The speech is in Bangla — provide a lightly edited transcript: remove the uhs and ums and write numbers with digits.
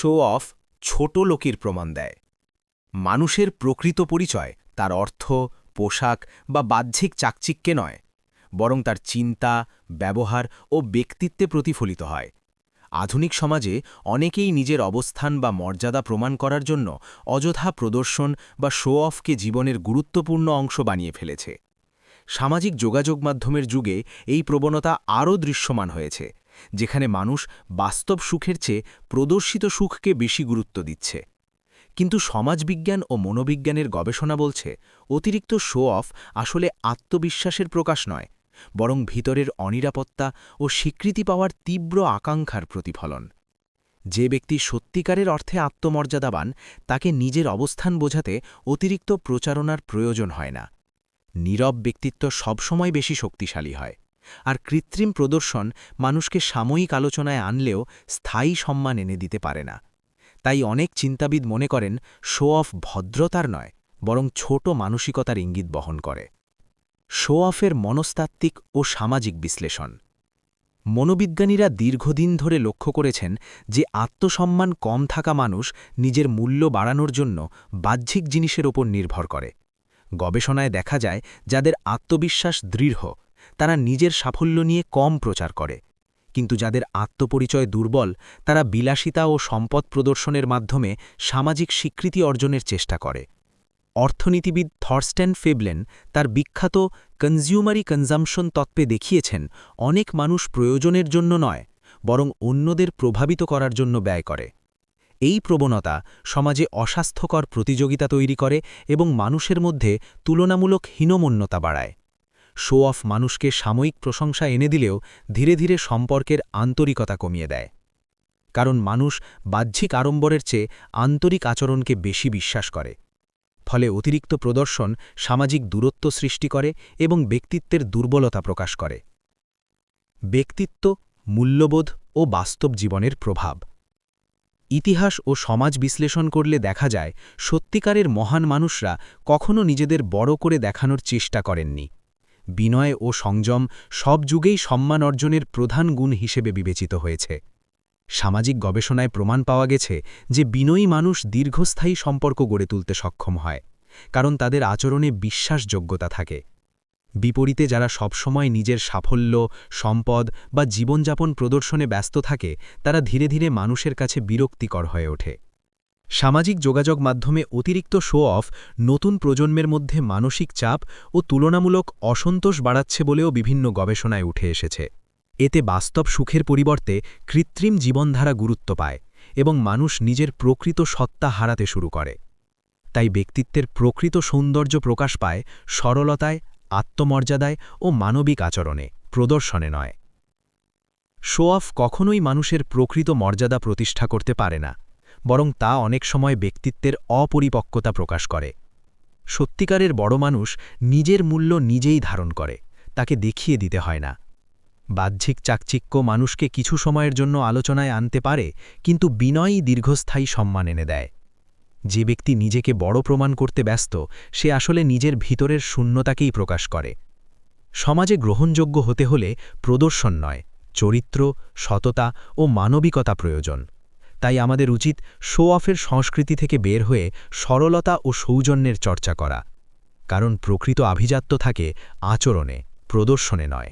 শো অফ ছোট লোকের প্রমাণ দেয়। মানুষের প্রকৃত পরিচয় তার অর্থ, পোশাক বা বাহ্যিক চাকচিক্যে নয়, বরং তার চিন্তা, ব্যবহার ও ব্যক্তিত্বে প্রতিফলিত হয়। আধুনিক সমাজে অনেকেই নিজের অবস্থান বা মর্যাদা প্রমাণ করার জন্য অযথা প্রদর্শন বা শো অফকে জীবনের গুরুত্বপূর্ণ অংশ বানিয়ে ফেলেছে। সামাজিক যোগাযোগ মাধ্যমের যুগে এই প্রবণতা আরও দৃশ্যমান হয়েছে, যেখানে মানুষ বাস্তব সুখের চেয়ে প্রদর্শিত সুখকে বেশি গুরুত্ব দিচ্ছে। কিন্তু সমাজবিজ্ঞান ও মনোবিজ্ঞানের গবেষণা বলছে, অতিরিক্ত শো অফ আসলে আত্মবিশ্বাসের প্রকাশ নয়, বরং ভিতরের অনিরাপত্তা ও স্বীকৃতি পাওয়ার তীব্র আকাঙ্ক্ষার প্রতিফলন। যে ব্যক্তি সত্যিকারের অর্থে আত্মমর্যাদাবান, তাকে নিজের অবস্থান বোঝাতে অতিরিক্ত প্রচারণার প্রয়োজন হয় না। নীরব ব্যক্তিত্ব সবসময় বেশি শক্তিশালী হয়, আর কৃত্রিম প্রদর্শন মানুষকে সাময়িক আলোচনায় আনলেও স্থায়ী সম্মান এনে দিতে পারে না। তাই অনেক চিন্তাবিদ মনে করেন, শো অফ ভদ্রতার নয়, বরং ছোট মানসিকতার ইঙ্গিত বহন করে। শো অফের মনস্তাত্ত্বিক ও সামাজিক বিশ্লেষণ। মনোবিজ্ঞানীরা দীর্ঘদিন ধরে লক্ষ্য করেছেন যে আত্মসম্মান কম থাকা মানুষ নিজের মূল্য বাড়ানোর জন্য বাহ্যিক জিনিসের ওপর নির্ভর করে। গবেষণায় দেখা যায়, যাদের আত্মবিশ্বাস দৃঢ়, তারা নিজের সাফল্য নিয়ে কম প্রচার করে, কিন্তু যাদের আত্মপরিচয় দুর্বল, তারা বিলাসিতা ও সম্পদ প্রদর্শনের মাধ্যমে সামাজিক স্বীকৃতি অর্জনের চেষ্টা করে। অর্থনীতিবিদ থরস্টেন ফেবলেন তার বিখ্যাত কনজিউমারি কনজাম্পশন তত্ত্বে দেখিয়েছেন, অনেক মানুষ প্রয়োজনের জন্য নয়, বরং অন্যদের প্রভাবিত করার জন্য ব্যয় করে। এই প্রবণতা সমাজে অস্বাস্থ্যকর প্রতিযোগিতা তৈরি করে এবং মানুষের মধ্যে তুলনামূলক হীনমন্যতা বাড়ায়। শো অফ মানুষকে সাময়িক প্রশংসা এনে দিলেও ধীরে ধীরে সম্পর্কের আন্তরিকতা কমিয়ে দেয়। কারণ মানুষ বাহ্যিক আড়ম্বরের চেয়ে আন্তরিক আচরণকে বেশি বিশ্বাস করে। ফলে অতিরিক্ত প্রদর্শন সামাজিক দূরত্ব সৃষ্টি করে এবং ব্যক্তিত্বের দুর্বলতা প্রকাশ করে। ব্যক্তিত্ব, মূল্যবোধ ও বাস্তব জীবনের প্রভাব। ইতিহাস ও সমাজ বিশ্লেষণ করলে দেখা যায়, সত্যিকারের মহান মানুষরা কখনো নিজেদের বড় করে দেখানোর চেষ্টা করেননি। বিনয় ও সংযম সব যুগেই সম্মান অর্জনের প্রধান গুণ হিসেবে বিবেচিত হয়েছে। সামাজিক গবেষণায় প্রমাণ পাওয়া গেছে যে বিনয়ী মানুষ দীর্ঘস্থায়ী সম্পর্ক গড়ে তুলতে সক্ষম হয়, কারণ তাদের আচরণে বিশ্বাসযোগ্যতা থাকে। বিপরীতে যারা সবসময় নিজের সাফল্য, সম্পদ বা জীবনযাপন প্রদর্শনে ব্যস্ত থাকে, তারা ধীরে ধীরে মানুষের কাছে বিরক্তিকর হয়ে ওঠে। সামাজিক যোগাযোগ মাধ্যমে অতিরিক্ত শো অফ নতুন প্রজন্মের মধ্যে মানসিক চাপ ও তুলনামূলক অসন্তোষ বাড়াচ্ছে বলেও বিভিন্ন গবেষণায় উঠে এসেছে। এতে বাস্তব সুখের পরিবর্তে কৃত্রিম জীবনধারা গুরুত্ব পায় এবং মানুষ নিজের প্রকৃত সত্তা হারাতে শুরু করে। তাই ব্যক্তিত্বের প্রকৃত সৌন্দর্য প্রকাশ পায় সরলতায়, আত্মমর্যাদায় ও মানবিক আচরণে, প্রদর্শনে নয়। শো অফ কখনোই মানুষের প্রকৃত মর্যাদা প্রতিষ্ঠা করতে পারে না, বরং তা অনেক সময় ব্যক্তিত্বের অপরিপক্কতা প্রকাশ করে। সত্যিকারের বড় মানুষ নিজের মূল্য নিজেই ধারণ করে, তাকে দেখিয়ে দিতে হয় না। বাহ্যিক চাকচিক্য মানুষকে কিছু সময়ের জন্য আলোচনায় আনতে পারে, কিন্তু বিনয়ই দীর্ঘস্থায়ী সম্মান এনে দেয়। যে ব্যক্তি নিজেকে বড় প্রমাণ করতে ব্যস্ত, সে আসলে নিজের ভিতরের শূন্যতাকেই প্রকাশ করে। সমাজে গ্রহণযোগ্য হতে হলে প্রদর্শন নয়, চরিত্র, সততা ও মানবিকতা প্রয়োজন। তাই আমাদের উচিত শো অফের সংস্কৃতি থেকে বের হয়ে সরলতা ও সৌজন্যের চর্চা করা, কারণ প্রকৃত আভিজাত্য থাকে আচরণে, প্রদর্শনে নয়।